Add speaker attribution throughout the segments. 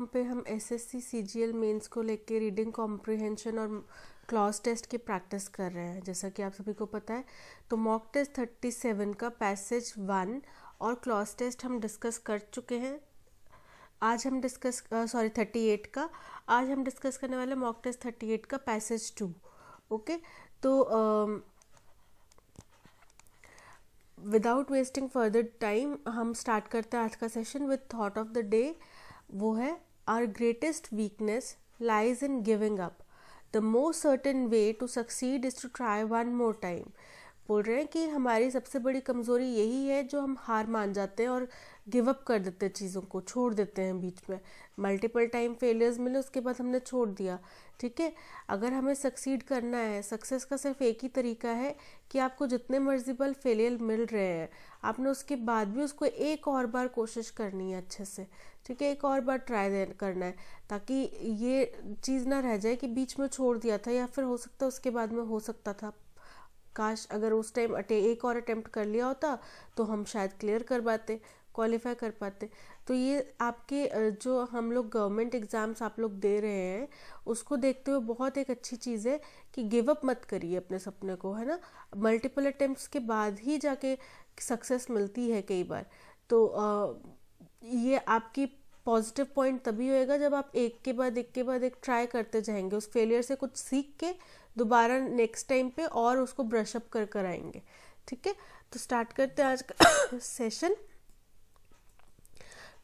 Speaker 1: पे हम SSC CGL mains को लेके रीडिंग कॉम्प्रिहेंशन और क्लॉज टेस्ट की प्रैक्टिस कर रहे हैं। जैसा कि आप सभी को पता है तो मॉक टेस्ट 37 का पैसेज 1 और क्लॉज टेस्ट हम डिस्कस कर चुके हैं। आज हम 38 का आज हम डिस्कस करने वाले मॉक टेस्ट 38 का पैसेज 2। ओके, तो विदाउट वेस्टिंग फर्दर टाइम हम स्टार्ट करते हैं आज का session with thought of the day. वो है our greatest weakness lies in giving up, the most certain way to succeed is to try one more time. बोल रहे हैं कि हमारी सबसे बड़ी कमज़ोरी यही है जो हम हार मान जाते हैं और गिव अप कर देते हैं, चीज़ों को छोड़ देते हैं बीच में। मल्टीपल टाइम फेलियर्स मिले उसके बाद हमने छोड़ दिया। ठीक है, अगर हमें सक्सीड करना है, सक्सेस का सिर्फ एक ही तरीका है कि आपको जितने मर्जी बल फेलियर मिल रहे हैं आपने उसके बाद भी उसको एक और बार कोशिश करनी है अच्छे से। ठीक है, एक और बार ट्राई करना है ताकि ये चीज़ ना रह जाए कि बीच में छोड़ दिया था या फिर हो सकता है उसके बाद में हो सकता था, काश अगर उस टाइम एक और अटेम्प्ट कर लिया होता तो हम शायद क्लियर कर पाते, क्वालिफाई कर पाते। तो ये आपके जो हम लोग गवर्नमेंट एग्ज़ाम्स आप लोग दे रहे हैं उसको देखते हुए बहुत एक अच्छी चीज़ है कि गिव अप मत करिए अपने सपने को, है ना। मल्टीपल अटेम्प्ट्स के बाद ही जाके सक्सेस मिलती है कई बार। तो ये आपकी पॉजिटिव पॉइंट तभी होएगा जब आप एक के बाद एक ट्राई करते जाएंगे, उस फेलियर से कुछ सीख के दोबारा नेक्स्ट टाइम पे और उसको ब्रश अप कर आएंगे। ठीक है, तो स्टार्ट करते हैं आज का सेशन।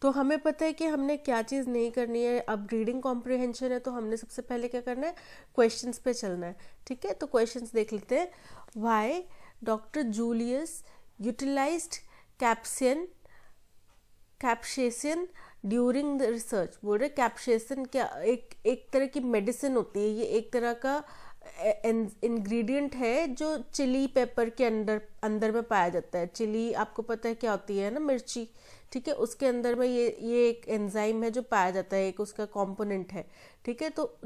Speaker 1: तो हमें पता है कि हमने क्या चीज़ नहीं करनी है। अब रीडिंग कॉम्प्रिहेंशन है तो हमने सबसे पहले क्या करना है, क्वेश्चंस पे चलना है। ठीक है, तो क्वेश्चंस देख लेते हैं। Why doctor Julius utilized capsaicin during the research. बोल रहे कैप्सेसिन क्या एक तरह की मेडिसिन होती है, ये एक तरह का इंग्रेडिएंट है जो चिली पेपर के अंदर में पाया जाता है। चिली आपको पता है क्या होती है ना, मिर्ची। ठीक है, उसके अंदर में ये एक एंजाइम है जो पाया जाता है, एक उसका कंपोनेंट है। ठीक है, तो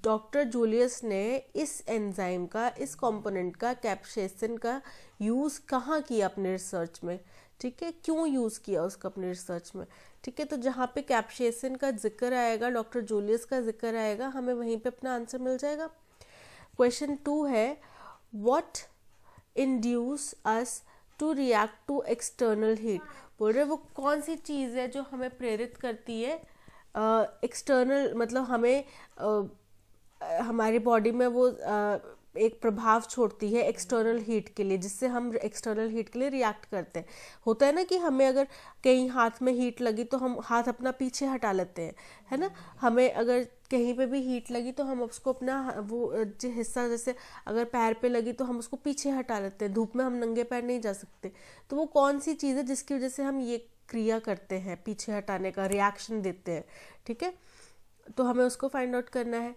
Speaker 1: डॉक्टर जूलियस ने इस एंजाइम का, इस कंपोनेंट का, कैप्सेसिन का यूज़ कहाँ किया अपने रिसर्च में। ठीक है, क्यों यूज़ किया उसका अपने रिसर्च में। ठीक है, तो जहाँ पे कैप्सेसिन का जिक्र आएगा, डॉक्टर जूलियस का जिक्र आएगा, हमें वहीं पे अपना आंसर मिल जाएगा। क्वेश्चन 2 है what induce us to react to external heat. बोल रहे वो कौन सी चीज़ है जो हमें प्रेरित करती है एक्सटर्नल, मतलब हमें हमारी बॉडी में वो एक प्रभाव छोड़ती है एक्सटर्नल हीट के लिए, जिससे हम एक्सटर्नल हीट के लिए रिएक्ट करते हैं। होता है ना कि हमें अगर कहीं हाथ में हीट लगी तो हम हाथ अपना पीछे हटा लेते हैं, है ना। हमें अगर कहीं पे भी हीट लगी तो हम उसको अपना वो जो हिस्सा, जैसे अगर पैर पे लगी तो हम उसको पीछे हटा लेते हैं। धूप में हम नंगे पैर नहीं जा सकते। तो वो कौन सी चीज़ है जिसकी वजह से हम ये क्रिया करते हैं, पीछे हटाने का रिएक्शन देते हैं। ठीक है, तो हमें उसको फाइंड आउट करना है।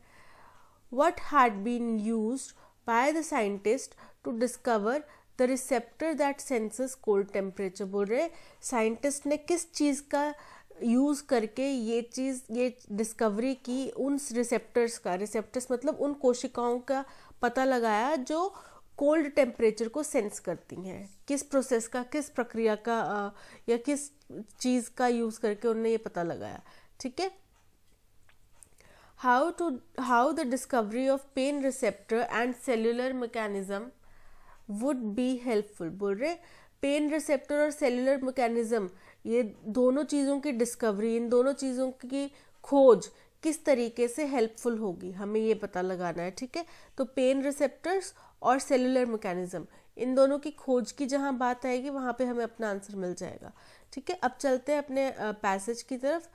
Speaker 1: What had been used by the scientist to discover the receptor that senses cold temperature। बोल रहे साइंटिस्ट ने किस चीज़ का यूज़ करके ये डिस्कवरी की, उन रिसेप्टर्स मतलब उन कोशिकाओं का पता लगाया जो कोल्ड टेम्परेचर को सेंस करती हैं। किस प्रोसेस का, किस प्रक्रिया का या किस चीज़ का यूज़ करके उन्होंने ये पता लगाया। ठीक है, how the discovery of pain receptor and cellular mechanism would be helpful। बोल रहे पेन रिसेप्टर और सेलुलर मैकेनिज्म, ये दोनों चीज़ों की डिस्कवरी, इन दोनों चीज़ों की खोज किस तरीके से हेल्पफुल होगी, हमें ये पता लगाना है। ठीक है, तो पेन रिसेप्टर्स और सेलुलर मैकेनिज्म, इन दोनों की खोज की जहाँ बात आएगी वहाँ पे हमें अपना आंसर मिल जाएगा। ठीक है, अब चलते हैं अपने पैसेज की तरफ।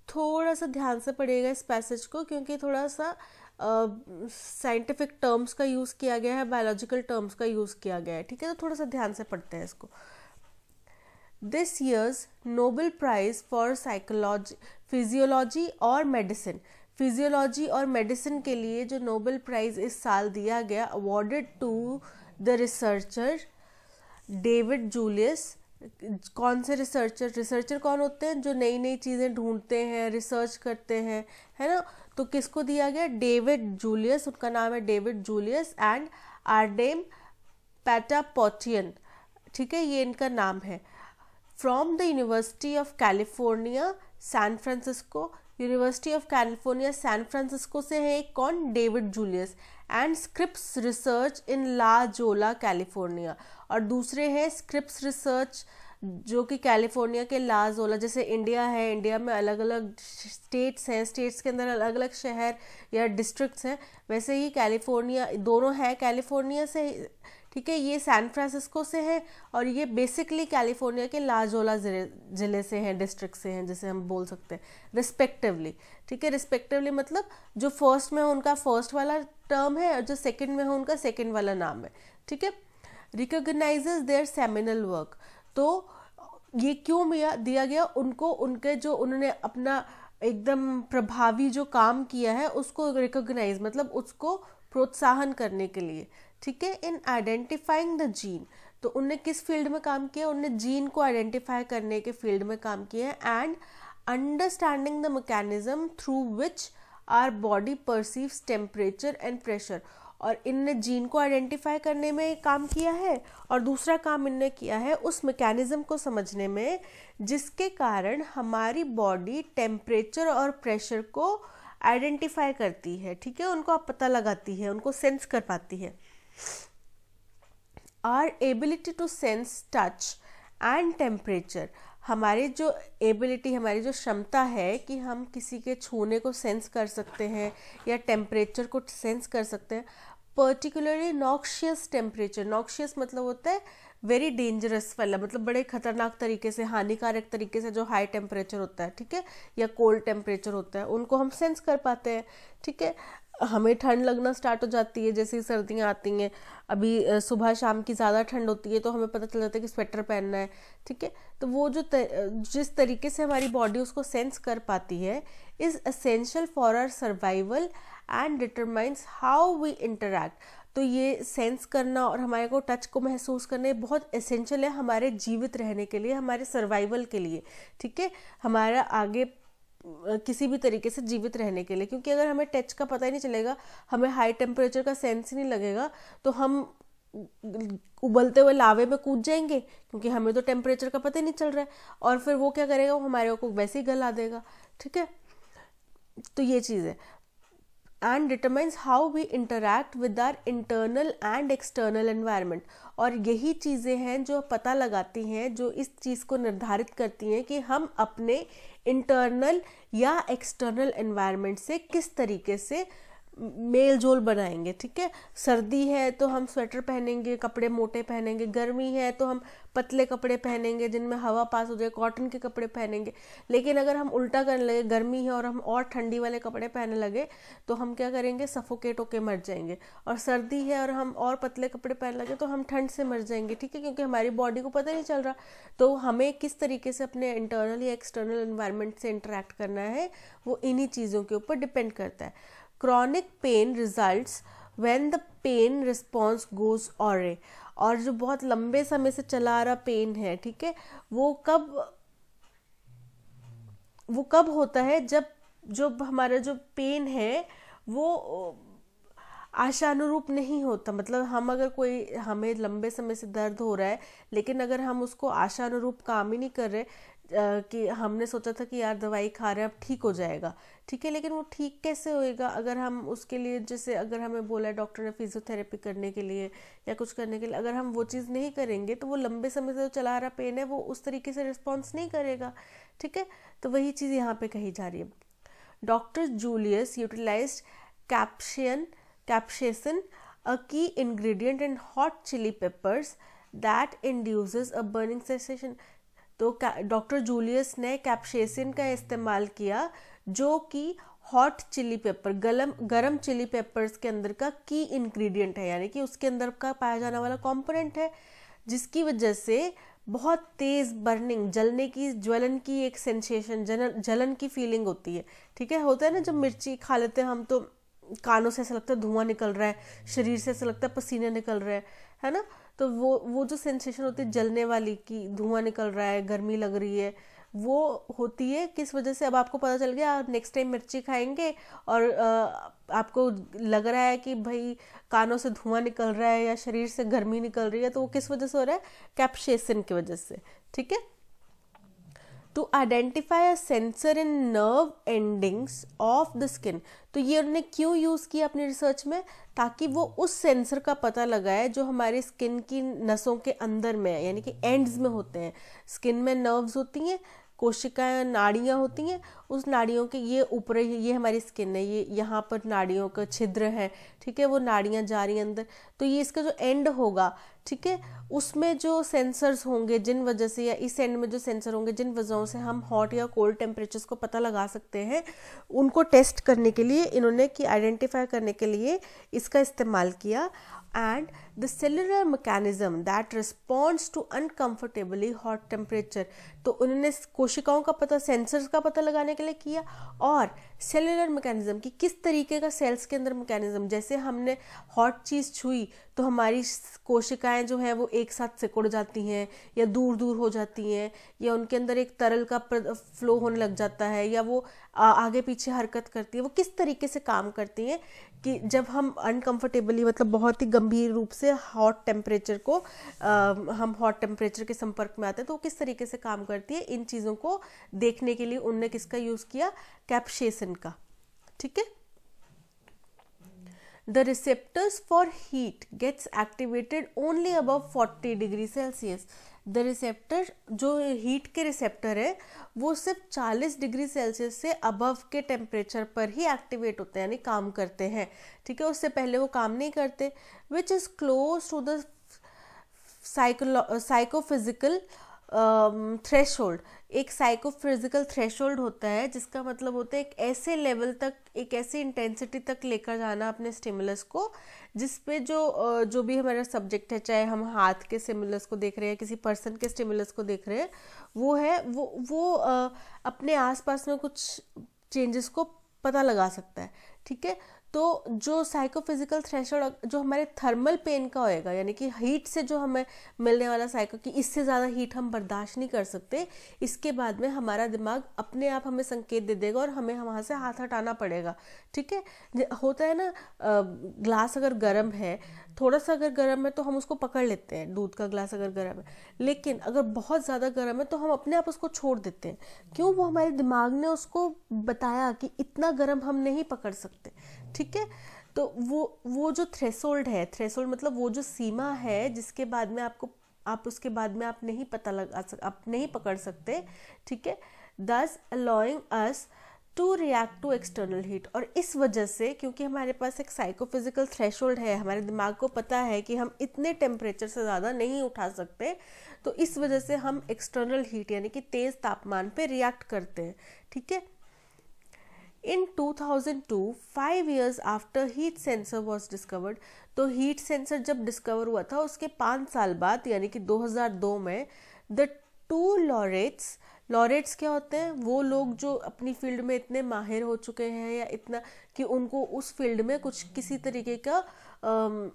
Speaker 1: थोड़ा सा ध्यान से पढ़िएगा इस पैसेज को, क्योंकि थोड़ा सा साइंटिफिक टर्म्स का यूज़ किया गया है, बायोलॉजिकल टर्म्स का यूज़ किया गया है। ठीक है, तो थोड़ा सा ध्यान से पढ़ते हैं इसको। This year's Nobel prize for physiology और मेडिसिन। फिजियोलॉजी और मेडिसिन के लिए जो नोबेल प्राइज इस साल दिया गया, awarded to the researcher David Julius. कौन से रिसर्चर कौन होते हैं, जो नई नई चीज़ें ढूंढते हैं, रिसर्च करते हैं, है ना। तो किसको दिया गया, डेविड जूलियस, उनका नाम है David Julius and Ardem Patapoutian. ठीक है, ये इनका नाम है। From the university of California San Francisco, university of California San Francisco से है एक कौन, David Julius, and Scripps research in La Jolla California, और दूसरे हैं स्क्रिप्स रिसर्च जो कि कैलिफोर्निया के ला जोला, जैसे इंडिया है, इंडिया में अलग अलग स्टेट्स हैं, स्टेट्स के अंदर अलग अलग शहर या डिस्ट्रिक्ट्स हैं, वैसे ही कैलिफोर्निया दोनों है कैलिफोर्निया से, ठीक है। ये सैन फ्रांसिस्को से है और ये बेसिकली कैलिफोर्निया के लाजोला ज़िले से हैं, डिस्ट्रिक्ट से हैं, जैसे हम बोल सकते हैं रिस्पेक्टिवली, ठीक है। रिस्पेक्टिवली मतलब जो फर्स्ट में हो उनका फर्स्ट वाला टर्म है और जो सेकंड में हो उनका सेकंड वाला नाम है, ठीक है। रिकॉग्नाइजेज देयर सेमिनल वर्क, तो ये क्यों दिया गया उनको, उनके जो उन्होंने अपना एकदम प्रभावी जो काम किया है उसको रिकॉग्नाइज मतलब उसको प्रोत्साहन करने के लिए, ठीक है। इन आइडेंटिफाइंग द जीन, तो उनने किस फील्ड में काम किया, उनने जीन को आइडेंटिफाई करने के फील्ड में काम किया है। And understanding the mechanism through which our body perceives temperature and pressure, और इनने जीन को आइडेंटिफाई करने में काम किया है और दूसरा काम इनने किया है उस मैकेनिज्म को समझने में जिसके कारण हमारी बॉडी टेम्परेचर और प्रेशर को आइडेंटिफाई करती है, ठीक है, उनको आप पता लगाती है, उनको सेंस कर पाती है। Our ability to sense touch and temperature, हमारी जो एबिलिटी, हमारी जो क्षमता है कि हम किसी के छूने को सेंस कर सकते हैं या टेम्परेचर को सेंस कर सकते हैं, पर्टिकुलरली नॉक्शियस टेम्परेचर, नॉक्शियस मतलब होता है वेरी डेंजरस वाला, मतलब बड़े खतरनाक तरीके से, हानिकारक तरीके से जो हाई टेम्परेचर होता है, ठीक है, या कोल्ड टेम्परेचर होता है, उनको हम सेंस कर पाते हैं, ठीक है। हमें ठंड लगना स्टार्ट हो जाती है जैसे ही सर्दियाँ आती हैं, अभी सुबह शाम की ज़्यादा ठंड होती है तो हमें पता चल जाता है कि स्वेटर पहनना है, ठीक है। तो वो जो जिस तरीके से हमारी बॉडी उसको सेंस कर पाती है is essential for our survival and determines how we interact, तो ये सेंस करना और हमारे को टच को महसूस करना बहुत एसेंशियल है हमारे जीवित रहने के लिए, हमारे सर्वाइवल के लिए, ठीक है, हमारा आगे किसी भी तरीके से जीवित रहने के लिए। क्योंकि अगर हमें टच का पता ही नहीं चलेगा, हमें हाई टेम्परेचर का सेंस ही नहीं लगेगा, तो हम उबलते हुए लावे में कूद जाएंगे क्योंकि हमें तो टेम्परेचर का पता ही नहीं चल रहा है, और फिर वो क्या करेगा, वो हमारे को वैसे ही गला देगा, ठीक है। तो ये चीज़ है। And determines how we interact with our internal and external environment, और यही चीज़ें हैं जो पता लगाती हैं, जो इस चीज़ को निर्धारित करती हैं कि हम अपने इंटरनल या एक्सटर्नल एनवायरनमेंट से किस तरीके से मेल जोल बनाएंगे, ठीक है। सर्दी है तो हम स्वेटर पहनेंगे, कपड़े मोटे पहनेंगे, गर्मी है तो हम पतले कपड़े पहनेंगे जिनमें हवा पास हो जाए, कॉटन के कपड़े पहनेंगे। लेकिन अगर हम उल्टा करने लगे, गर्मी है और हम और ठंडी वाले कपड़े पहनने लगे तो हम क्या करेंगे, सफोकेट होके मर जाएंगे, और सर्दी है और हम और पतले कपड़े पहन लगे तो हम ठंड से मर जाएंगे, ठीक है, क्योंकि हमारी बॉडी को पता नहीं चल रहा। तो हमें किस तरीके से अपने इंटरनल या एक्सटर्नल एनवायरनमेंट से इंटरेक्ट करना है वो इन्हीं चीज़ों के ऊपर डिपेंड करता है। Chronic pain results when the pain response goes awry, और जो बहुत लंबे समय से चला आ रहा पेन है, ठीक है, वो कब होता है, जब हमारा जो पेन है वो आशानुरूप नहीं होता। मतलब हमें लंबे समय से दर्द हो रहा है लेकिन अगर हम उसको आशानुरूप काम ही नहीं कर रहे, कि हमने सोचा था कि यार दवाई खा रहे हैं अब ठीक हो जाएगा, ठीक है, लेकिन वो ठीक कैसे होएगा अगर हम उसके लिए, जैसे अगर हमें बोला है डॉक्टर ने फिजियोथेरेपी करने के लिए या कुछ करने के लिए, अगर हम वो चीज़ नहीं करेंगे तो वो लंबे समय से जो चला रहा पेन है वो उस तरीके से रिस्पॉन्स नहीं करेगा, ठीक है। तो वही चीज़ यहाँ पे कही जा रही है। Doctor Julius utilized capsaicin, a key ingredient in hot chili peppers that induces a burning sensation। तो डॉक्टर जूलियस ने कैप्सेसिन का इस्तेमाल किया जो कि हॉट चिली पेपर, गरम चिली पेपर्स के अंदर का की इंग्रेडिएंट है, यानी कि उसके अंदर का पाया जाने वाला कंपोनेंट है, जिसकी वजह से बहुत तेज़ बर्निंग, ज्वलन की एक सेंसेशन, जलन की फीलिंग होती है, ठीक है। होता है ना जब मिर्ची खा लेते हैं हम तो कानों से ऐसा लगता है धुआं निकल रहा है, शरीर से ऐसा लगता है पसीने निकल रहे हैं, है ना। तो वो जो सेंसेशन होती है जलने वाली कि धुआं निकल रहा है, गर्मी लग रही है, वो होती है किस वजह से। अब आपको पता चल गया, आप नेक्स्ट टाइम मिर्ची खाएंगे और आपको लग रहा है कि भाई कानों से धुआं निकल रहा है या शरीर से गर्मी निकल रही है, तो वो किस वजह से हो रहा है, कैप्सेसिन की वजह से, ठीक है। To identify a sensor in nerve endings of the skin. तो ये उन्होंने क्यों यूज़ किया अपनी रिसर्च में, ताकि वो उस सेंसर का पता लगाए जो हमारी स्किन की नसों के अंदर में है, यानी कि एंड्स में होते हैं। स्किन में नर्व्स होती हैं, कोशिकाएं, नाड़ियाँ होती हैं, उस नाड़ियों के ये ऊपर, ये हमारी स्किन है, ये यहाँ पर नाड़ियों का छिद्र है, ठीक है, वो नाड़ियाँ जा रही हैं अंदर, तो ये इसका जो एंड होगा, ठीक है, उसमें जो सेंसर्स होंगे जिन वजह से, या इस एंड में जो सेंसर होंगे जिन वजहों से हम हॉट या कोल्ड टेम्परेचर्स को पता लगा सकते हैं, उनको टेस्ट करने के लिए इन्होंने, कि आइडेंटिफाई करने के लिए इसका इस्तेमाल किया। And the cellular mechanism that responds to uncomfortably hot temperature, तो उन्होंने कोशिकाओं का पता, सेंसर्स का पता लगाने के लिए किया, और सेलुलर मैकेनिज्म की किस तरीके का सेल्स के अंदर मैकेनिज्म, जैसे हमने हॉट चीज़ छुई तो हमारी कोशिकाएं जो है वो एक साथ सिकुड़ जाती हैं या दूर दूर हो जाती हैं, या उनके अंदर एक तरल का फ्लो होने लग जाता है, या वो आगे पीछे हरकत करती है, वो किस तरीके से काम करती हैं, कि जब हम अनकंफर्टेबली, मतलब बहुत ही गंभीर रूप से हॉट टेम्परेचर को हम हॉट टेम्परेचर के संपर्क में आते हैं, तो वो किस तरीके से काम करती है, इन चीज़ों को देखने के लिए उनने किसका यूज़ किया, कैप्सेसिन का, ठीक है। The receptors for heat gets activated only above 40 degree Celsius. The receptor, जो हीट के रिसेप्टर है, वो सिर्फ 40 डिग्री सेल्सियस से अबव के टेम्परेचर पर ही एक्टिवेट होते हैं, यानी काम करते हैं, ठीक है, उससे पहले वो काम नहीं करते। Which is close to the psychophysical threshold. एक साइकोफिजिकल थ्रेशोल्ड होता है, जिसका मतलब होता है एक ऐसे लेवल तक, एक ऐसी इंटेंसिटी तक लेकर जाना अपने स्टिमुलस को, जिस पे जो भी हमारा सब्जेक्ट है, चाहे हम हाथ के स्टिमुलस को देख रहे हैं, किसी पर्सन के स्टिमुलस को देख रहे हैं, वो है वो अपने आसपास में कुछ चेंजेस को पता लगा सकता है, ठीक है। तो जो साइकोफिजिकल थ्रेशोल्ड जो हमारे थर्मल पेन का होएगा, यानी कि हीट से जो हमें मिलने वाला साइको, कि इससे ज़्यादा हीट हम बर्दाश्त नहीं कर सकते, इसके बाद में हमारा दिमाग अपने आप हमें संकेत दे देगा और हमें वहाँ से हाथ हटाना पड़ेगा, ठीक है। होता है ना, ग्लास अगर गर्म है, थोड़ा सा अगर गर्म है तो हम उसको पकड़ लेते हैं, दूध का ग्लास अगर गर्म है, लेकिन अगर बहुत ज़्यादा गर्म है तो हम अपने आप उसको छोड़ देते हैं। क्यों? वो हमारे दिमाग ने उसको बताया कि इतना गर्म हम नहीं पकड़ सकते, ठीक है। तो वो जो थ्रेशोल्ड है, थ्रेशोल्ड मतलब वो जो सीमा है जिसके बाद में आप उसके बाद में आप नहीं आप नहीं पकड़ सकते, ठीक है। Thus allowing us to react to external heat, और इस वजह से, क्योंकि हमारे पास एक साइकोफिजिकल थ्रेशोल्ड है, हमारे दिमाग को पता है कि हम इतने टेम्परेचर से ज़्यादा नहीं उठा सकते, तो इस वजह से हम एक्सटर्नल हीट यानी कि तेज़ तापमान पे रिएक्ट करते हैं, ठीक है। In 2002, 5 years after heat sensor was discovered, तो हीट सेंसर जब डिस्कवर हुआ था उसके 5 साल बाद, यानी कि 2002 में, द टू लॉरेट्स क्या होते हैं? वो लोग जो अपनी फील्ड में इतने माहिर हो चुके हैं, या इतना कि उनको उस फील्ड में कुछ किसी तरीके का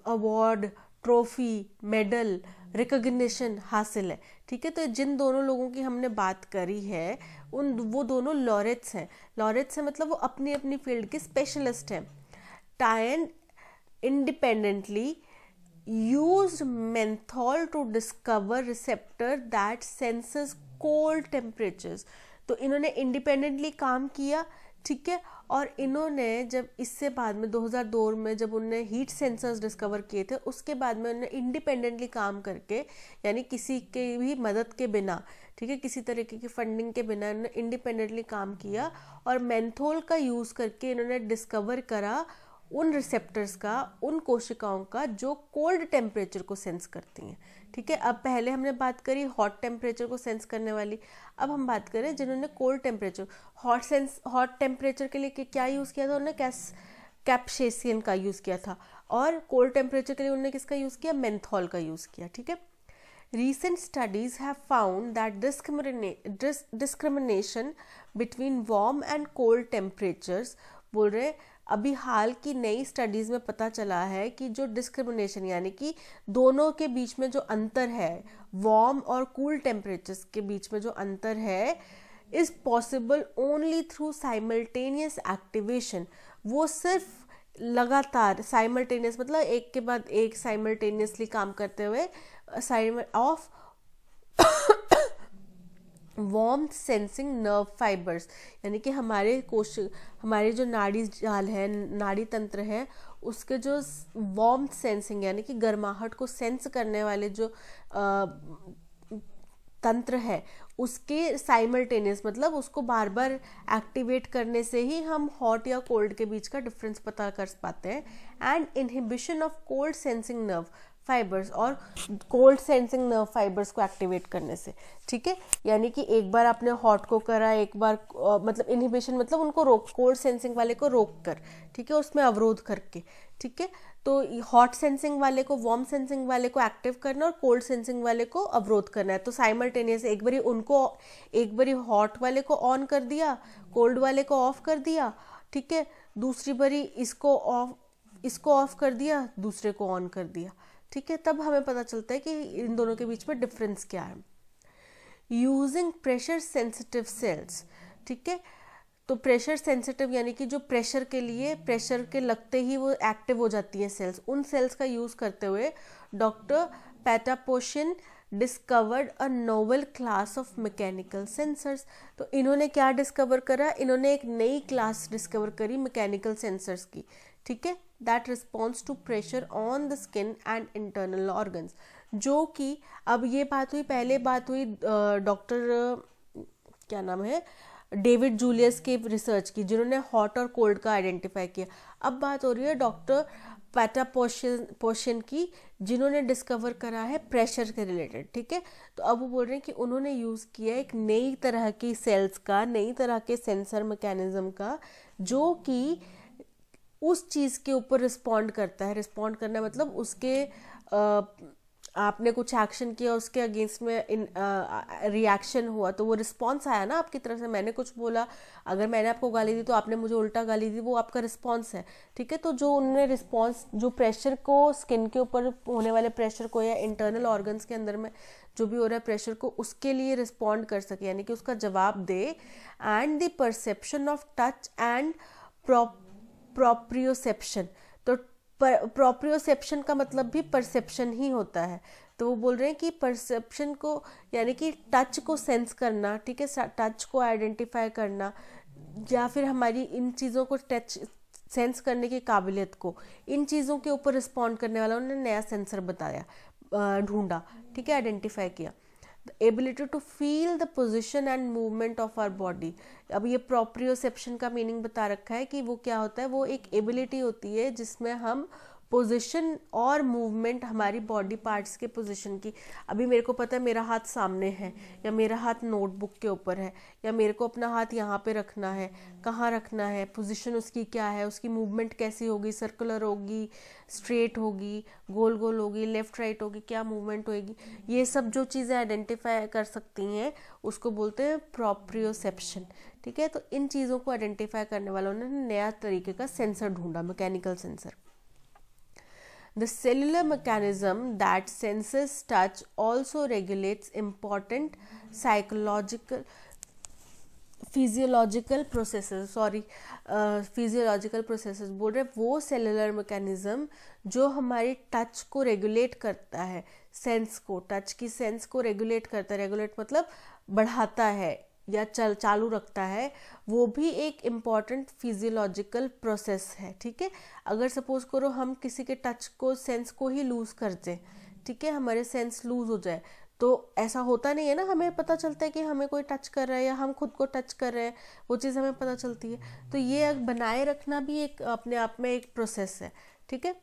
Speaker 1: अवार्ड, ट्रॉफी, मेडल, रिकॉग्निशन हासिल है, ठीक है। तो जिन दोनों लोगों की हमने बात करी है, वो दोनों लॉरेट्स हैं। लॉरेट्स हैं मतलब वो अपनी अपनी फील्ड के स्पेशलिस्ट हैं। टायन independently used menthol to discover receptor that senses cold temperatures. तो इन्होंने इंडिपेंडेंटली काम किया, ठीक है। और इन्होंने जब इससे बाद में 2002 में जब उन्होंने हीट सेंसर्स डिस्कवर किए थे, उसके बाद में उन्होंने इंडिपेंडेंटली काम करके, यानी किसी के भी मदद के बिना, ठीक है, किसी तरीके की फंडिंग के बिना इन्होंने इंडिपेंडेंटली काम किया, और मेंथोल का यूज़ करके इन्होंने डिस्कवर करा उन रिसेप्टर्स का, उन कोशिकाओं का जो कोल्ड टेम्परेचर को सेंस करती हैं, ठीक है। अब पहले हमने बात करी हॉट टेम्परेचर को सेंस करने वाली, अब हम बात करें जिन्होंने कोल्ड टेम्परेचर, हॉट टेम्परेचर के लिए क्या यूज़ किया था उन्होंने? कैप्सेसिन का यूज़ किया था, और कोल्ड टेम्परेचर के लिए उन्होंने किसका यूज़ किया? मेंथॉल का यूज़ किया, ठीक है। Recent studies have found that discrimination between warm and cold temperatures, बोल रहे अभी हाल की नई स्टडीज़ में पता चला है कि जो डिस्क्रिमिनेशन यानी कि दोनों के बीच में जो अंतर है, वार्म और कूल टेम्परेचर्स के बीच में जो अंतर है, is possible only through simultaneous activation. वो सिर्फ लगातार, साइमल्टेनियस मतलब एक के बाद एक साइमल्टेनियसली काम करते हुए, of warmth sensing nerve fibres, यानी कि हमारे जो नाड़ी जाल है, नाड़ी तंत्र है, उसके जो वार्मथ सेंसिंग यानी कि गर्माहट को सेंस करने वाले जो तंत्र है, उसके साइमल्टेनियस मतलब उसको बार बार एक्टिवेट करने से ही हम हॉट या कोल्ड के बीच का डिफरेंस पता कर पाते हैं। And inhibition of cold sensing nerve fibres, और कोल्ड सेंसिंग नर्व फाइबर्स को एक्टिवेट करने से, ठीक है। यानी कि एक बार आपने हॉट को करा, एक बार मतलब इनहिबिशन मतलब उनको रोक, कोल्ड सेंसिंग वाले को रोक कर, ठीक है, उसमें अवरोध करके, ठीक है। तो हॉट सेंसिंग वाले को, वार्म सेंसिंग वाले को एक्टिव करना और कोल्ड सेंसिंग वाले को अवरोध करना है। तो साइमल्टेनियस एक बारी हॉट वाले को ऑन कर दिया, कोल्ड वाले को ऑफ कर दिया, ठीक है, दूसरी बारी इसको ऑफ कर दिया, दूसरे को ऑन कर दिया, ठीक है। तब हमें पता चलता है कि इन दोनों के बीच में डिफरेंस क्या है। यूजिंग प्रेशर सेंसिटिव सेल्स, ठीक है। तो प्रेशर सेंसिटिव यानी कि जो प्रेशर के लगते ही वो एक्टिव हो जाती है सेल्स, उन सेल्स का यूज करते हुए doctor Patapoutian discovered a novel class of mechanical sensors. तो इन्होंने क्या डिस्कवर करा, इन्होंने एक नई क्लास डिस्कवर करी मैकेनिकल सेंसर्स की, ठीक है, that response to pressure on the skin and internal organs. जो कि अब ये बात हुई, पहले बात हुई डॉक्टर क्या नाम है, डेविड जूलियस के रिसर्च की, जिन्होंने हॉट और कोल्ड का आइडेंटिफाई किया। अब बात हो रही है डॉक्टर पैटापोशिन की, जिन्होंने डिस्कवर करा है प्रेशर के रिलेटेड, ठीक है। तो अब वो बोल रहे हैं कि उन्होंने यूज़ किया एक नई तरह की सेल्स का, नई तरह के सेंसर मैकेनिज्म का, जो कि उस चीज़ के ऊपर रिस्पॉन्ड करता है। रिस्पॉन्ड करना मतलब उसके आपने कुछ एक्शन किया, उसके अगेंस्ट में रिएक्शन हुआ, तो वो रिस्पॉन्स आया ना आपकी तरफ से। मैंने कुछ बोला, अगर मैंने आपको गाली दी तो आपने मुझे उल्टा गाली दी, वो आपका रिस्पॉन्स है, ठीक है। तो जो उन्होंने रिस्पॉन्स, जो प्रेशर को, स्किन के ऊपर होने वाले प्रेशर को या इंटरनल ऑर्गन्स के अंदर में जो भी हो रहा है प्रेशर को, उसके लिए रिस्पॉन्ड कर सके, यानी कि उसका जवाब दे। And the perception of touch and proprioception, तो प्रोप्रियोसेप्शन का मतलब भी परसेप्शन ही होता है। तो वो बोल रहे हैं कि परसेप्शन को यानी कि टच को सेंस करना, ठीक है, टच को आइडेंटिफाई करना, या फिर हमारी इन चीज़ों को टच सेंस करने की काबिलियत को, इन चीज़ों के ऊपर रिस्पॉन्ड करने वाला उन्होंने नया सेंसर बताया, ढूंढा, ठीक है, आइडेंटिफाई किया। Ability to feel the position and movement of our body. अब ये प्रोप्रियोसेप्शन का मीनिंग बता रखा है कि वो क्या होता है, वो एक एबिलिटी होती है जिसमें हम पोजीशन और मूवमेंट, हमारी बॉडी पार्ट्स के पोजीशन की, अभी मेरे को पता है मेरा हाथ सामने है, या मेरा हाथ नोटबुक के ऊपर है, या मेरे को अपना हाथ यहाँ पे रखना है, कहाँ रखना है, पोजीशन उसकी क्या है, उसकी मूवमेंट कैसी होगी, सर्कुलर होगी, स्ट्रेट होगी, गोल गोल होगी, लेफ्ट राइट होगी, क्या मूवमेंट होगी, ये सब जो चीज़ें आइडेंटिफाई कर सकती हैं उसको बोलते हैं प्रोप्रियोसेप्शन, ठीक है। तो इन चीज़ों को आइडेंटिफाई करने वालों ने नया तरीके का सेंसर ढूंढा, mechanical sensor. The cellular mechanism that senses touch also regulates important physiological processes बोल रहे, वो सेलुलर मैकेनिज्म जो हमारी टच को रेगुलेट करता है, सेंस को, टच की सेंस को रेगुलेट करता है, रेगुलेट मतलब बढ़ाता है या चालू रखता है, वो भी एक इम्पॉर्टेंट फिजियोलॉजिकल प्रोसेस है, ठीक है। अगर सपोज करो हम किसी के टच को, सेंस को ही लूज कर दें, ठीक है, हमारे सेंस लूज हो जाए, तो ऐसा होता नहीं है ना, हमें पता चलता है कि हमें कोई टच कर रहा है या हम खुद को टच कर रहे हैं, वो चीज़ हमें पता चलती है। तो ये बनाए रखना भी एक अपने आप में एक प्रोसेस है, ठीक है।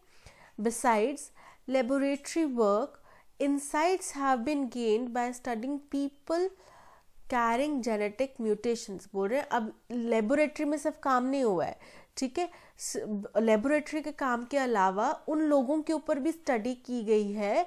Speaker 1: Besides laboratory work, insights have been gained by studying people carrying genetic mutations. बोल रहे हैं अब लेबोरेटरी में सिर्फ काम नहीं हुआ है, ठीक है, लेबोरेटरी के काम के अलावा उन लोगों के ऊपर भी स्टडी की गई है,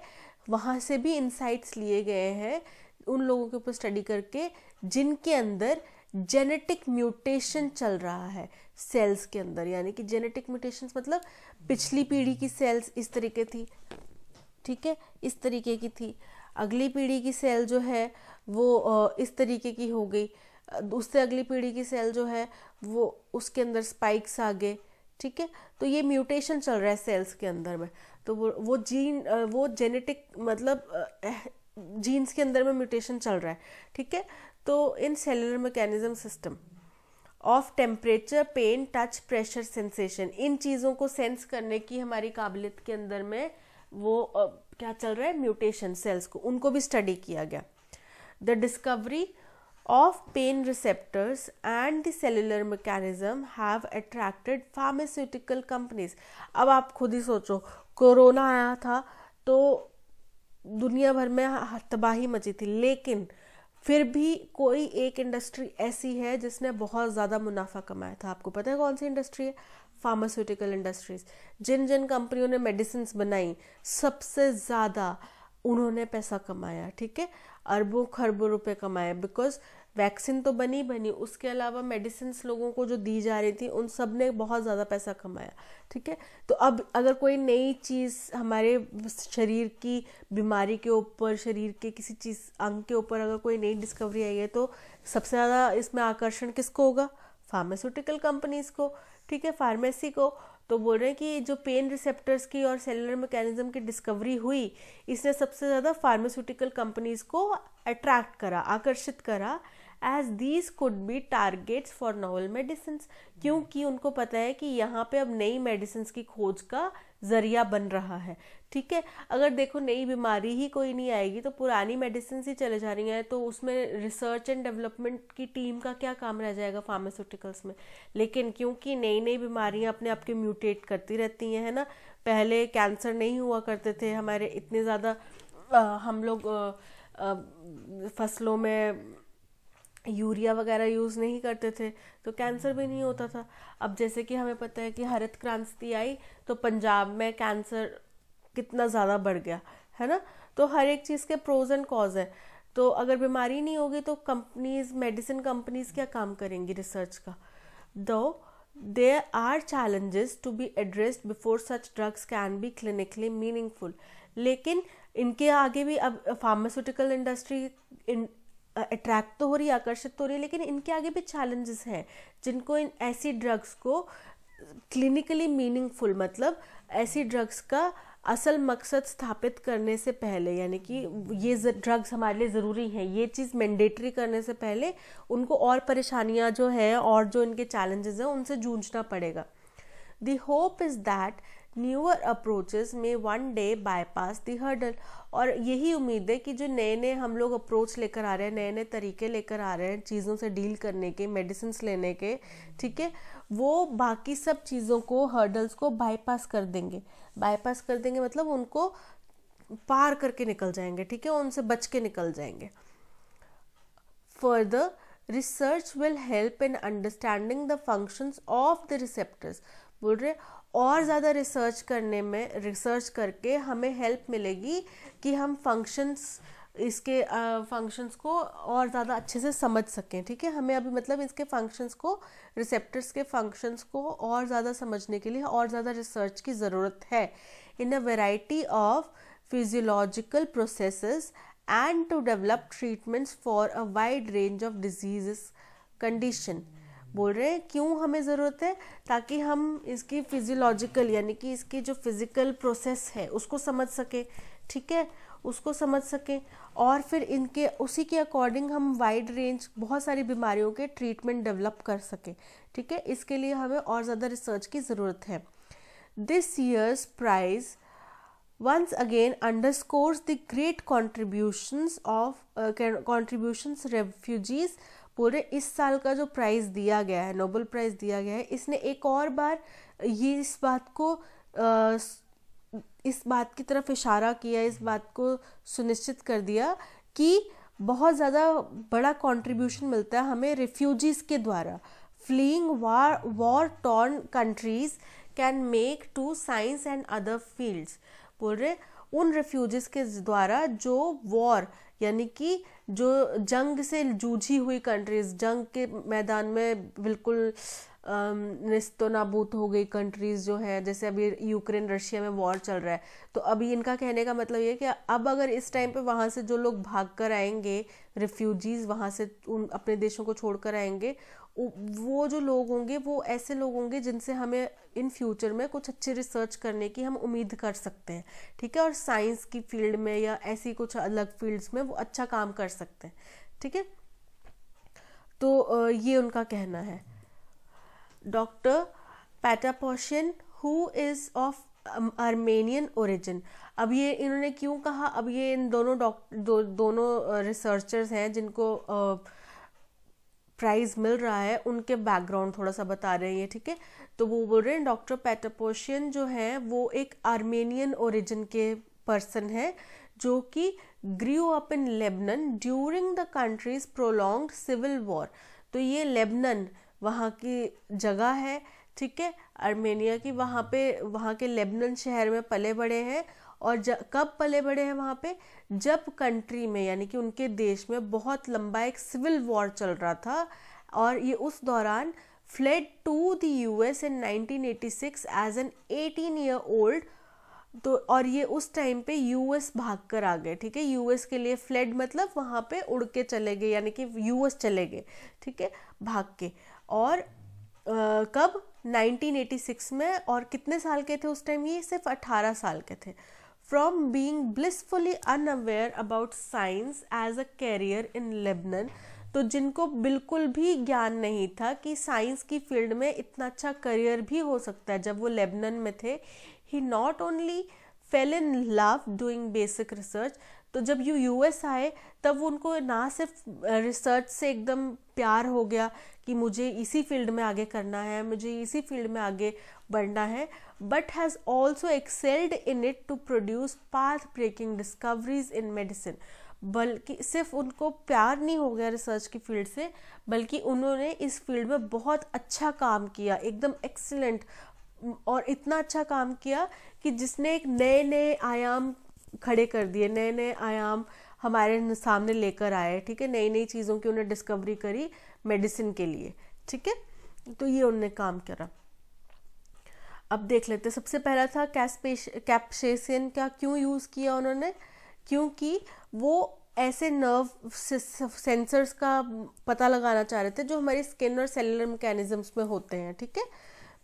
Speaker 1: वहाँ से भी इंसाइट्स लिए गए हैं उन लोगों के ऊपर स्टडी करके जिनके अंदर जेनेटिक म्यूटेशन चल रहा है सेल्स के अंदर। यानी कि जेनेटिक म्यूटेशंस मतलब पिछली पीढ़ी की सेल्स इस तरीके थी, ठीक है, इस तरीके की थी, अगली पीढ़ी की सेल जो है वो इस तरीके की हो गई, उससे अगली पीढ़ी की सेल जो है वो उसके अंदर स्पाइक्स आ गए, ठीक है। तो ये म्यूटेशन चल रहा है सेल्स के अंदर में, तो वो जेनेटिक मतलब जीन्स के अंदर में म्यूटेशन चल रहा है, ठीक है। तो इन cellular mechanism system of temperature, pain, touch, pressure, sensation, इन चीज़ों को सेंस करने की हमारी काबिलियत के अंदर में वो क्या चल रहा है, म्यूटेशन सेल्स को, उनको भी स्टडी किया गया. The discovery of pain receptors and the cellular mechanism have attracted pharmaceutical companies. अब आप खुद ही सोचो, कोरोना आया था तो दुनिया भर में तबाही मची थी, लेकिन फिर भी कोई एक इंडस्ट्री ऐसी है जिसने बहुत ज़्यादा मुनाफा कमाया था. आपको पता है कौन सी इंडस्ट्री है? Pharmaceutical industries. जिन जिन कंपनियों ने मेडिसिन बनाई, सबसे ज़्यादा उन्होंने पैसा कमाया. ठीक है, अरबों खरबों रुपए कमाए, बिकॉज वैक्सीन तो बनी, उसके अलावा मेडिसिन लोगों को जो दी जा रही थी उन सब ने बहुत ज़्यादा पैसा कमाया. ठीक है, तो अब अगर कोई नई चीज़ हमारे शरीर की बीमारी के ऊपर, शरीर के किसी चीज़ अंग के ऊपर अगर कोई नई डिस्कवरी आई है तो सबसे ज़्यादा इसमें आकर्षण किसको होगा? फार्मास्यूटिकल कंपनीज को. ठीक है, फार्मेसी को. तो बोल रहे हैं कि जो पेन रिसेप्टर्स की और सेलुलर मैकेनिज्म की डिस्कवरी हुई, इसने सबसे ज़्यादा फार्मास्यूटिकल कंपनीज को अट्रैक्ट करा, आकर्षित करा, as these could be targets for novel medicine, क्योंकि उनको पता है कि यहाँ पे अब नई मेडिसिन की खोज का जरिया बन रहा है. ठीक है, अगर देखो नई बीमारी ही कोई नहीं आएगी तो पुरानी मेडिसिन ही चले जा रही हैं, तो उसमें रिसर्च एंड डेवलपमेंट की टीम का क्या काम रह जाएगा फार्मास्यूटिकल्स में. लेकिन क्योंकि नई नई बीमारियां अपने आप के म्यूटेट करती रहती हैं, है ना. पहले कैंसर नहीं हुआ करते थे हमारे, इतने ज़्यादा हम लोग फसलों में यूरिया वगैरह यूज़ नहीं करते थे, तो कैंसर भी नहीं होता था. अब जैसे कि हमें पता है कि हरित क्रांति आई तो पंजाब में कैंसर कितना ज़्यादा बढ़ गया, है ना. तो हर एक चीज़ के प्रोज एंड कॉज है. तो अगर बीमारी नहीं होगी तो कंपनीज, मेडिसिन कंपनीज क्या काम करेंगी रिसर्च का. Though there are challenges to be addressed before such drugs can be clinically meaningful. लेकिन इनके आगे भी अब फार्मास्यूटिकल इंडस्ट्री अट्रैक्ट तो हो रही है, आकर्षित तो हो रही है, लेकिन इनके आगे भी चैलेंजेस हैं जिनको इन ऐसी ड्रग्स को क्लिनिकली मीनिंगफुल, मतलब ऐसी ड्रग्स का असल मकसद स्थापित करने से पहले, यानी कि ये ड्रग्स हमारे लिए ज़रूरी हैं, ये चीज़ मैंडेटरी करने से पहले उनको और परेशानियां जो है और जो इनके चैलेंजेस हैं उनसे जूझना पड़ेगा. The hope is that newer approaches में one day bypass the hurdle. और यही उम्मीद है कि जो नए नए हम लोग अप्रोच लेकर आ रहे हैं, नए नए तरीके लेकर आ रहे हैं चीज़ों से डील करने के, मेडिसिन लेने के, ठीक है, वो बाकी सब चीज़ों को, हर्डल्स को बाईपास कर देंगे. बाईपास कर देंगे मतलब उनको पार करके निकल जाएंगे. ठीक है, उनसे बच के निकल जाएंगे. Further research will help in understanding the functions of the receptors. बोल रहे और ज़्यादा रिसर्च करने में, रिसर्च करके हमें हेल्प मिलेगी कि हम फंक्शंस, इसके फंक्शंस को और ज़्यादा अच्छे से समझ सकें. ठीक है, हमें अभी मतलब इसके फंक्शंस को, रिसेप्टर्स के फंक्शंस को और ज़्यादा समझने के लिए और ज़्यादा रिसर्च की ज़रूरत है in a variety of physiological processes and to develop treatments for a wide range of disease condition. बोल रहे हैं क्यों हमें ज़रूरत है, ताकि हम इसकी फिजियोलॉजिकल, यानी कि इसकी जो फिज़िकल प्रोसेस है उसको समझ सकें. ठीक है, उसको समझ सकें और फिर इनके उसी के अकॉर्डिंग हम वाइड रेंज बहुत सारी बीमारियों के ट्रीटमेंट डेवलप कर सकें. ठीक है, इसके लिए हमें और ज़्यादा रिसर्च की ज़रूरत है. This year's prize once again underscores the great contributions refugees. पूरे इस साल का जो प्राइज़ दिया गया है, नोबेल प्राइज़ दिया गया है, इसने एक और बार ये इस बात की तरफ इशारा किया, इस बात को सुनिश्चित कर दिया कि बहुत ज़्यादा बड़ा कंट्रीब्यूशन मिलता है हमें रिफ्यूजीज़ के द्वारा. Fleeing war torn countries can make to science and other fields. बोल रहे उन रिफ्यूजीज़ के द्वारा जो वॉर, यानी कि जो जंग से जूझी हुई कंट्रीज़, जंग के मैदान में बिल्कुल निस्तो नाबूद हो गई कंट्रीज़ जो है, जैसे अभी यूक्रेन रशिया में वॉर चल रहा है, तो अभी इनका कहने का मतलब ये है कि अब अगर इस टाइम पे वहाँ से जो लोग भाग कर आएंगे, रिफ्यूजीज़ वहाँ से उन अपने देशों को छोड़ कर आएंगे, वो जो लोग होंगे वो ऐसे लोग होंगे जिनसे हमें इन फ्यूचर में कुछ अच्छी रिसर्च करने की हम उम्मीद कर सकते हैं. ठीक है, और साइंस की फील्ड में या ऐसी कुछ अलग फील्ड्स में वो अच्छा काम कर सकते हैं. ठीक है, तो ये उनका कहना है। Doctor Patapoutian who is of Armenian origin. अब ये इन्होंने क्यों कहा, अब ये इन दोनों रिसर्चर्स हैं जिनको प्राइज मिल रहा है, उनके बैकग्राउंड थोड़ा सा बता रहे हैं ये, ठीक है। तो वो बोल रहे हैं डॉक्टर पैटापोशियन जो है वो एक आर्मेनियन ओरिजिन के पर्सन है जो कि grew up in Lebanon during the country's prolonged civil war. तो ये लेबनन वहाँ की जगह है, ठीक है, आर्मेनिया की, वहाँ के लेबनन शहर में पले बड़े हैं। और कब पले बड़े हैं वहाँ पे, जब कंट्री में यानी कि उनके देश में बहुत लंबा एक सिविल वॉर चल रहा था, और ये उस दौरान fled to the US in 1986 as an 18 year old. तो और ये उस टाइम पे यूएस भाग कर आ गए, ठीक है। यूएस के लिए फ्लेड मतलब वहाँ पे उड़ के चले गए, यानी कि यूएस चले गए, ठीक है, भाग के। और कब, 1986 में। और कितने साल के थे उस टाइम, ये सिर्फ 18 साल के थे। From being blissfully unaware about science as a career in Lebanon. तो जिनको बिल्कुल भी ज्ञान नहीं था कि साइंस की फील्ड में इतना अच्छा करियर भी हो सकता है, जब वो लेबनन में थे, he not only fell in love doing basic research. तो जब यूएस आए तब उनको ना सिर्फ रिसर्च से एकदम प्यार हो गया कि मुझे इसी फील्ड में आगे करना है, मुझे इसी फील्ड में आगे बढ़ना है, but has also excelled in it to produce path breaking discoveries in medicine. बल्कि सिर्फ उनको प्यार नहीं हो गया रिसर्च की फील्ड से, बल्कि उन्होंने इस फील्ड में बहुत अच्छा काम किया, एकदम एक्सीलेंट, और इतना अच्छा काम किया कि जिसने एक नए नए आयाम खड़े कर दिए, नए नए आयाम हमारे सामने लेकर आए, ठीक है, नई नई चीज़ों की उन्हें डिस्कवरी करी मेडिसिन के लिए, ठीक है। तो ये उन्होंने काम करा। अब देख लेते हैं, सबसे पहला था कैप्सेसिन का क्यों यूज़ किया उन्होंने, क्योंकि वो ऐसे नर्व सेंसर्स का पता लगाना चाह रहे थे जो हमारी स्किन और सेलुलर मैकेनिज्म्स में होते हैं, ठीक है।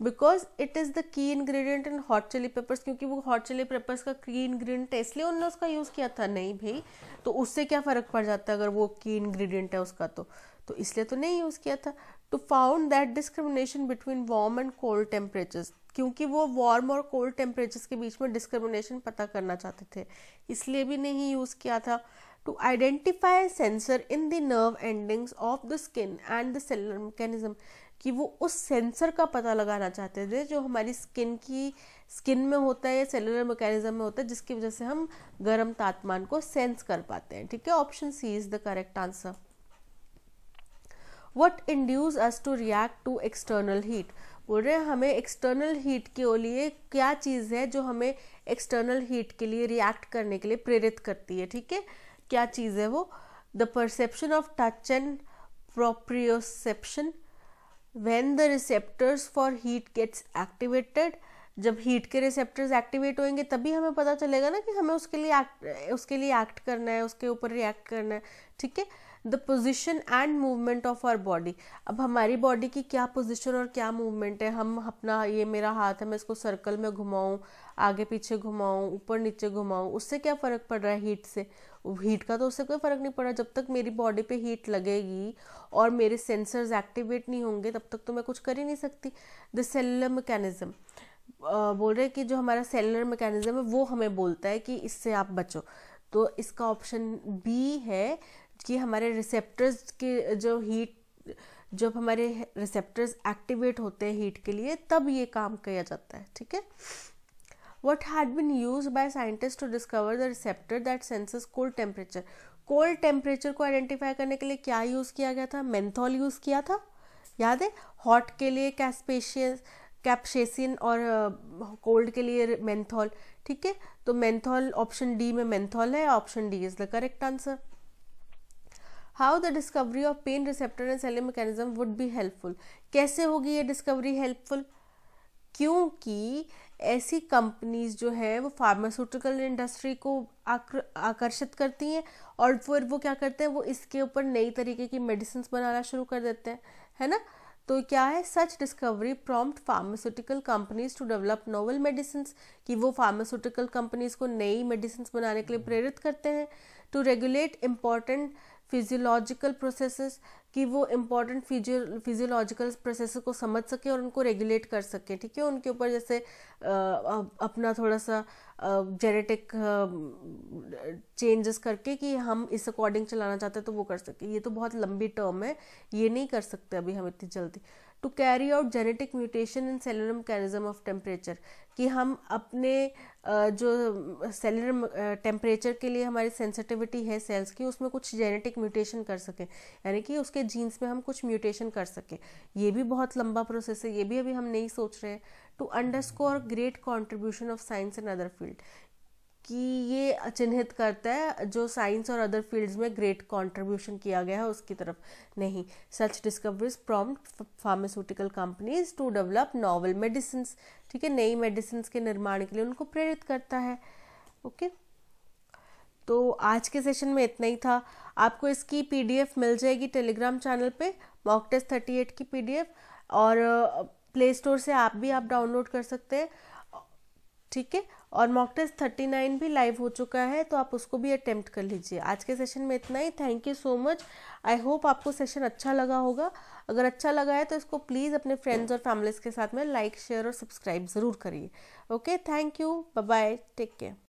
Speaker 1: Because it is the key ingredient in hot chili peppers, क्योंकि वो हॉट चिली पेपर्स का की इंग्रेडिएंट है, इसलिए उन्होंने उसका यूज़ किया था। नहीं भाई, तो उससे क्या फ़र्क पड़ जाता है अगर वो की इंग्रेडिएंट है उसका, तो इसलिए तो नहीं यूज़ किया था। To found that discrimination between warm and cold temperatures, क्योंकि वो वार्म और कोल्ड टेम्परेचर्स के बीच में डिस्क्रिमिनेशन पता करना चाहते थे, इसलिए भी नहीं यूज़ किया था। To identify sensor in the nerve endings of the skin and the cellular mechanism, कि वो उस सेंसर का पता लगाना चाहते थे जो हमारी स्किन में होता है या सेलुलर मैकेनिज्म में होता है, जिसकी वजह से हम गर्म तापमान को सेंस कर पाते हैं, ठीक है। Option C is the correct answer. What induce us to react to external heat, बोल रहे हैं हमें एक्सटर्नल हीट के लिए क्या चीज़ है जो हमें एक्सटर्नल हीट के लिए रिएक्ट करने के लिए प्रेरित करती है, ठीक है, क्या चीज़ है वो। The perception of touch and proprioception, when the receptors for heat gets activated, जब हीट के रिसेप्टर्स एक्टिवेट होंगे तभी हमें पता चलेगा ना कि हमें उसके लिए एक्ट करना है, उसके ऊपर रिएक्ट करना है, ठीक है। The position and movement of our body, अब हमारी बॉडी की क्या पोजिशन और क्या मूवमेंट है, हम अपना, ये मेरा हाथ है, मैं इसको सर्कल में घुमाऊँ, आगे पीछे घुमाऊँ, ऊपर नीचे घुमाऊँ, उससे क्या फ़र्क पड़ रहा है हीट से, हीट का तो उससे कोई फ़र्क नहीं पड़ रहा। जब तक मेरी बॉडी पे हीट लगेगी और मेरे सेंसर्स एक्टिवेट नहीं होंगे तब तक तो मैं कुछ कर ही नहीं सकती। द सेलुलर मैकेनिज्म, बोल रहे कि जो हमारा सेलुलर मैकेनिज्म है वो हमें बोलता है कि इससे आप बचो, तो इसका ऑप्शन बी है कि हमारे रिसेप्टर्स के जब हमारे रिसेप्टर्स एक्टिवेट होते हैं हीट के लिए तब ये काम किया जाता है, ठीक है। What had been used by scientists to discover the receptor that senses cold temperature, cold temperature को आइडेंटिफाई करने के लिए क्या यूज़ किया गया था, मेंथॉल यूज़ किया था, याद है। हॉट के लिए कैप्सेसिन और कोल्ड के लिए मेंथॉल, ठीक है। तो मेंथॉल, ऑप्शन डी में मेंथॉल है, option D is the correct answer. How the discovery of pain receptor and cellular mechanism would be helpful, कैसे होगी ये डिस्कवरी हेल्पफुल, क्योंकि ऐसी कंपनीज जो है वो फार्मास्यूटिकल इंडस्ट्री को आकर्षित करती हैं और फिर वो क्या करते हैं, वो इसके ऊपर नई तरीके की मेडिसिन बनाना शुरू कर देते हैं, है ना। तो क्या है, such discovery prompt pharmaceutical companies to develop novel medicine, कि वो फार्मास्यूटिकल कंपनीज को नई मेडिसिन बनाने के लिए प्रेरित करते हैं। To regulate important physiological processes, कि वो इम्पॉर्टेंट फिजियोलॉजिकल प्रोसेस को समझ सके और उनको रेगुलेट कर सके, ठीक है। उनके ऊपर जैसे अपना थोड़ा सा जेनेटिक चेंजेस करके कि हम इस अकॉर्डिंग चलाना चाहते हैं तो वो कर सके। ये तो बहुत लंबी टर्म है, ये नहीं कर सकते अभी हम इतनी जल्दी। To carry out genetic mutation in cellular mechanism of temperature, कि हम अपने जो सेलुलर टेम्परेचर के लिए हमारी सेंसिटिविटी है सेल्स की, उसमें कुछ जेनेटिक म्यूटेशन कर सकें, यानी कि उसके जीन्स में हम कुछ म्यूटेशन कर सकें। ये भी बहुत लंबा प्रोसेस है, ये भी अभी हम नहीं सोच रहे हैं। To underscore great contribution of science and other field, कि ये चिन्हित करता है जो साइंस और अदर फील्ड्स में ग्रेट कंट्रीब्यूशन किया गया है उसकी तरफ नहीं। Such discoveries prompt pharmaceutical companies to develop novel medicine, ठीक है, नई मेडिसिन के निर्माण के लिए उनको प्रेरित करता है। ओके, तो आज के सेशन में इतना ही था। आपको इसकी पीडीएफ मिल जाएगी टेलीग्राम चैनल पे, मॉक टेस्ट 38 की पीडीएफ, और प्ले स्टोर से आप डाउनलोड कर सकते हैं, ठीक है। और मॉक टेस्ट 39 भी लाइव हो चुका है, तो आप उसको भी अटेम्प्ट कर लीजिए। आज के सेशन में इतना ही। Thank you so much. I hope आपको सेशन अच्छा लगा होगा। अगर अच्छा लगा है तो इसको प्लीज़ अपने फ्रेंड्स और फैमिलीज के साथ में लाइक, शेयर और सब्सक्राइब ज़रूर करिए। Okay, thank you, bye bye, take care.